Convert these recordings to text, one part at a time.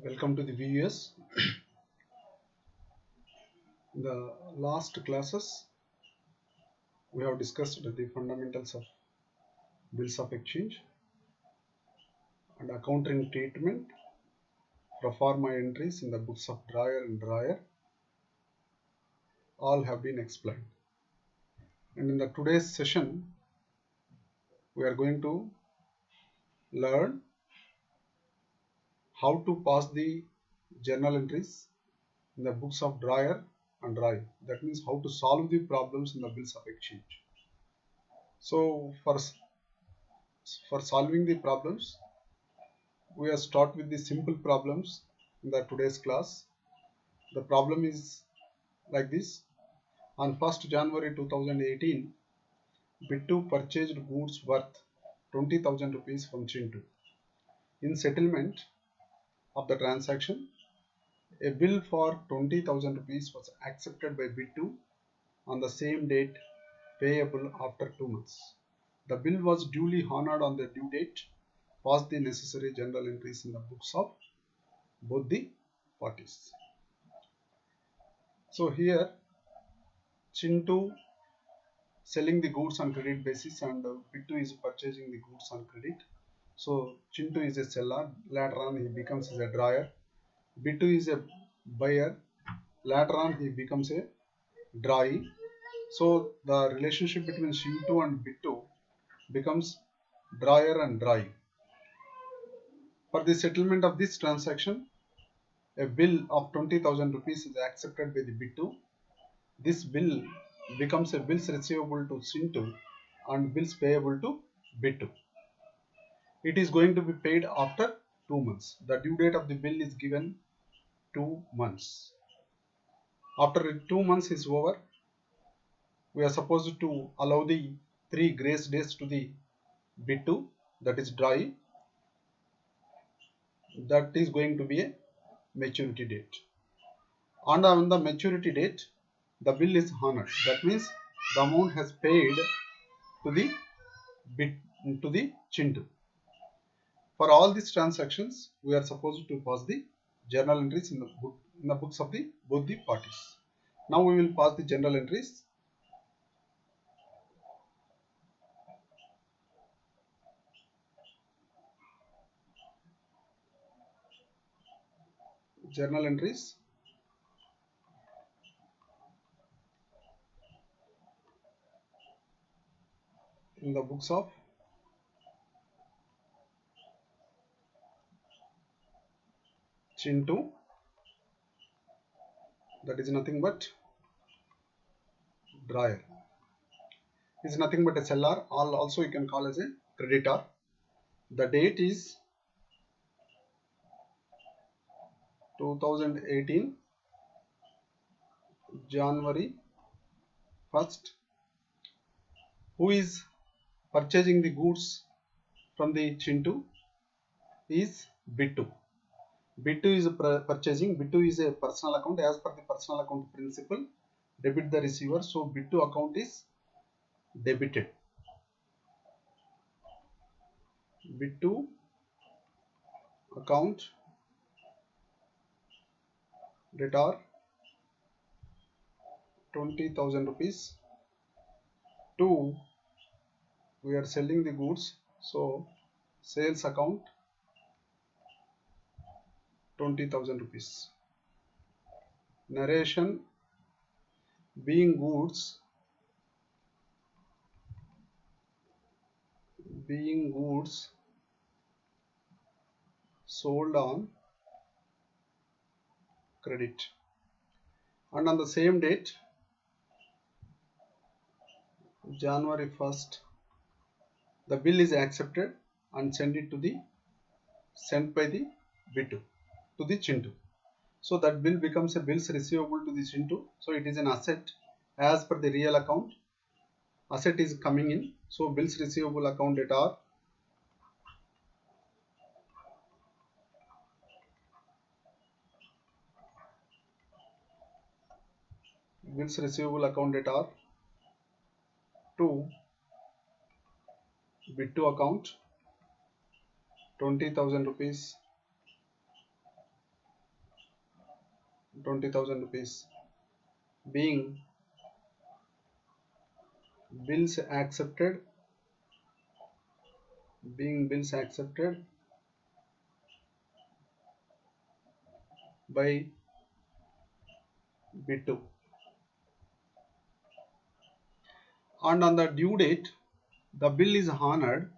Welcome to the VUS. In the last classes, we have discussed the fundamentals of bills of exchange and accounting treatment, pro forma entries in the books of drawer and drawer. All have been explained. And in the today's session, we are going to learn how to pass the journal entries in the books of drawer and drawer. That means how to solve the problems in the bills of exchange. So for solving the problems, we will start with the simple problems in the today's class. The problem is like this. On 1st January 2018, Bittu purchased goods worth 20,000 rupees from Chintu. In settlement of the transaction, a bill for 20,000 rupees was accepted by Bittu on the same date, payable after 2 months. The bill was duly honored on the due date. Pass the necessary journal entries in the books of both the parties. So here Chintu selling the goods on credit basis and Bittu is purchasing the goods on credit. So Chintu is a seller, later on he becomes a drawer. Bittu is a buyer, later on he becomes a drawee. So the relationship between Chintu and Bittu becomes drawer and drawee. For the settlement of this transaction, a bill of 20,000 rupees is accepted by the Bittu. This bill becomes a bills receivable to Chintu and bills payable to Bittu. It is going to be paid after 2 months. The due date of the bill is given 2 months. After 2 months is over, we are supposed to allow the 3 grace days to the Bittu, that is drawee. That is going to be a maturity date. And on the maturity date, the bill is honored. That means the amount has paid to the Chintu. For all these transactions, we are supposed to pass the journal entries in the books of both the parties. Now we will pass the journal entries. Journal entries. In the books of Chintu, that is nothing but drawer. Is nothing but a seller, or also you can call as a creditor. The date is 2018 January 1st. Who is purchasing the goods from the Chintu is Bittu. Bittu is purchasing. Bittu is a personal account. As per the personal account principle, debit the receiver. So Bittu account is debited. Bittu account debtor 20,000 rupees. 2, we are selling the goods. So sales account 20,000 rupees. Narration being goods sold on credit, and on the same date January 1st, the bill is accepted and sent by the Bittu to the Chintu. So that bill becomes a bills receivable to the Chintu. So it is an asset as per the real account. Asset is coming in. So bills receivable account debtor to Bittu account 20,000 rupees 20,000 rupees. Being bills accepted, being bills accepted by B2, and on the due date the bill is honored.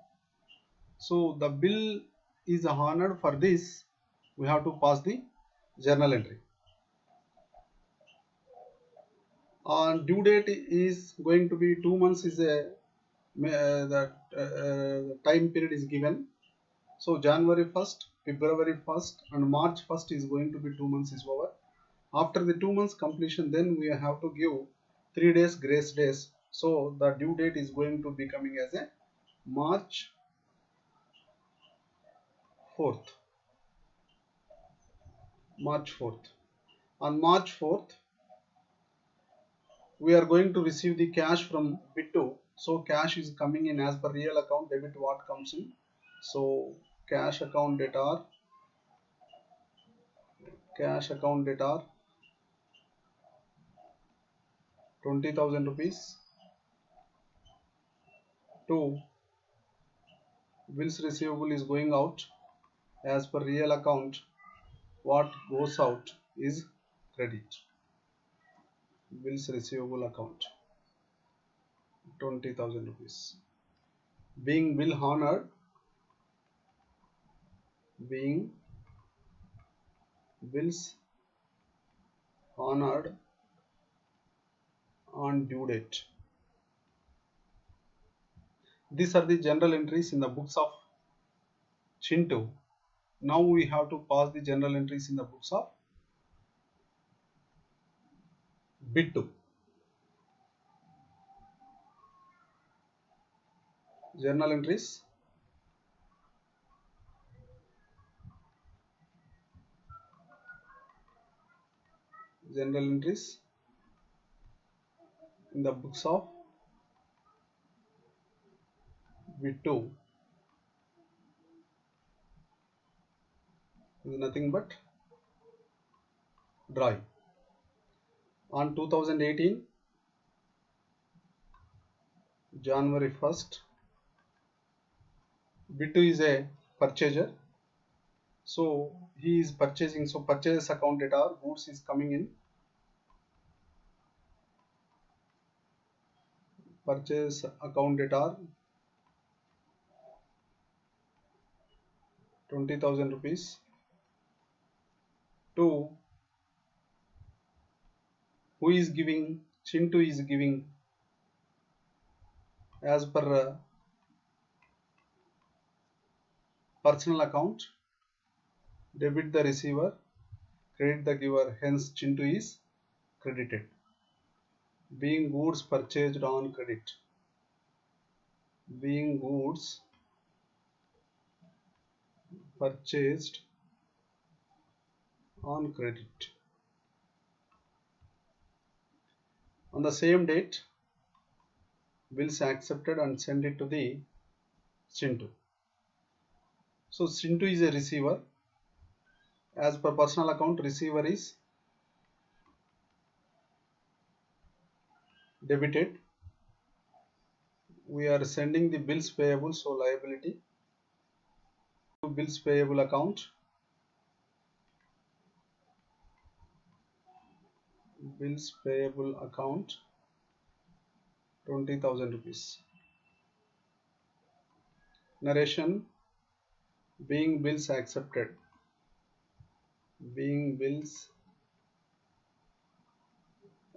So the bill is honored. For this we have to pass the journal entry. On due date is going to be 2 months is a the time period is given. So January 1st, February 1st and March 1st is going to be 2 months is over. After the 2 months completion, then we have to give 3 days grace days. So the due date is going to be coming as a March 4th. March 4th. On March 4th, we are going to receive the cash from Bit2. So cash is coming in as per real account debit what comes in. So cash account data, cash account data 20,000 rupees to bills receivable is going out as per real account. What goes out is credit. Bills receivable account 20,000 rupees. Being bill honored, being bills honored on due date. These are the general entries in the books of Chintu. Now we have to pass the general entries in the books of Bit2. Journal entries. General entries in the books of Bit2 is nothing but dry. On 2018 January 1st, Bit2 is a purchaser. So he is purchasing. So purchase account data, goods is coming in. Purchase account data 20,000 rupees to who is giving? Chintu is giving as per personal account. Debit the receiver, credit the giver. Hence Chintu is credited. Being goods purchased on credit. Being goods purchased on credit. On the same date, bills accepted and send it to the Chintu. So Chintu is a receiver. As per personal account, receiver is debited. We are sending the bills payable, so liability to bills payable account. Bills payable account 20,000 rupees. Narration. Being bills accepted. Being bills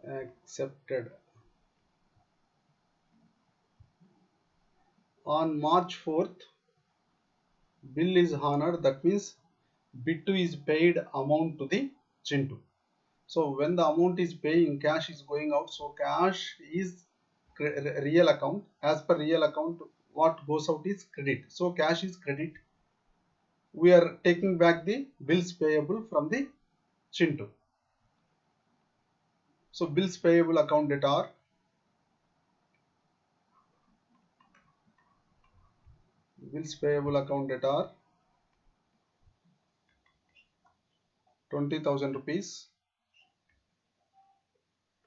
accepted. On March 4th, bill is honored. That means Bit2 is paid amount to the Chintu. So when the amount is paying, cash is going out. So cash is real account. As per real account, what goes out is credit. So cash is credit. We are taking back the bills payable from the Chintu. So bills payable account data are bills payable account data are 20,000 rupees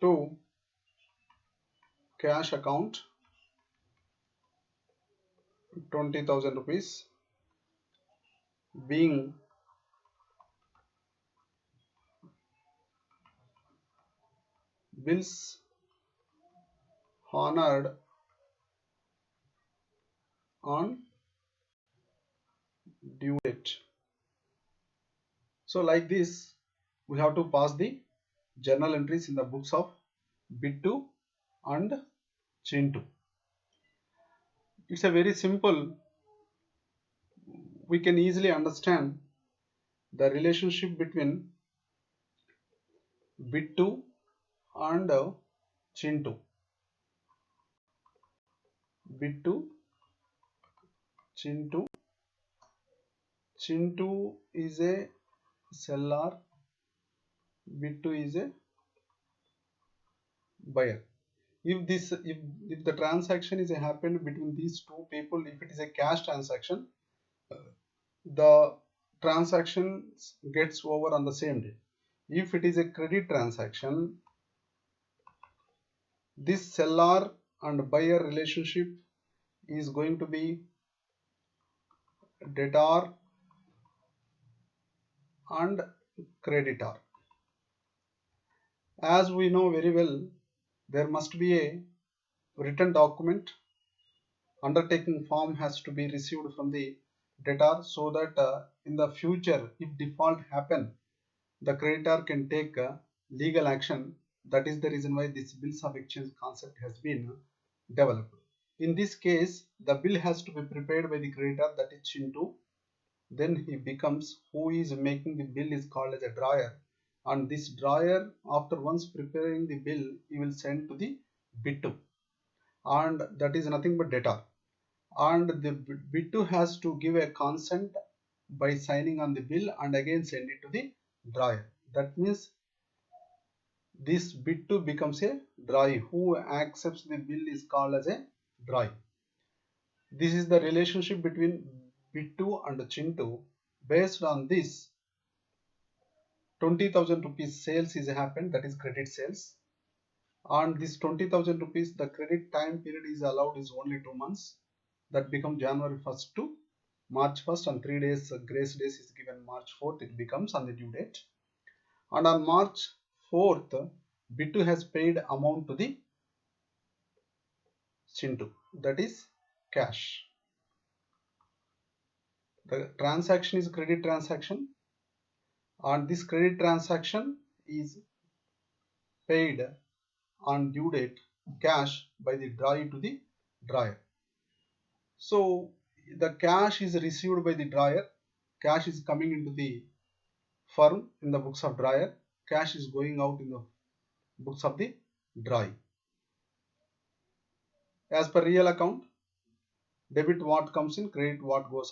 to cash account 20,000 rupees being bills honored on due date. So like this, we have to pass the journal entries in the books of Bittu and Chintu. It's a very simple, we can easily understand the relationship between Bittu and Chintu. Bittu, Chintu. Chintu is a seller, Bittu is a buyer. If the transaction is happened between these two people, if it is a cash transaction, the transaction gets over on the same day. If it is a credit transaction, this seller and buyer relationship is going to be debtor and creditor. As we know very well, there must be a written document, undertaking form has to be received from the debtor, so that in the future if default happen, the creditor can take legal action. That is the reason why this bills of exchange concept has been developed. In this case, the bill has to be prepared by the creditor, that is Chintu. Then he becomes, who is making the bill is called as a drawer, and this drawer, after once preparing the bill, he will send to the Bittu, and that is nothing but debtor. And the Bittu has to give a consent by signing on the bill and again send it to the drawer. That means this Bittu becomes a drawee. Who accepts the bill is called as a drawee. This is the relationship between Bittu and Chintu. Based on this, 20,000 rupees sales is happened, that is credit sales. On this 20,000 rupees, the credit time period is allowed is only 2 months. That becomes January 1st to March 1st, and 3 days grace days is given. March 4th it becomes on the due date. And on March 4th, Bittu has paid amount to the Chintu, that is cash. The transaction is credit transaction, and this credit transaction is paid on due date cash by the drawee to the drawer. So the cash is received by the drawer, cash is coming into the firm in the books of drawer, cash is going out in the books of the drawee. As per real account, debit what comes in, credit what goes out.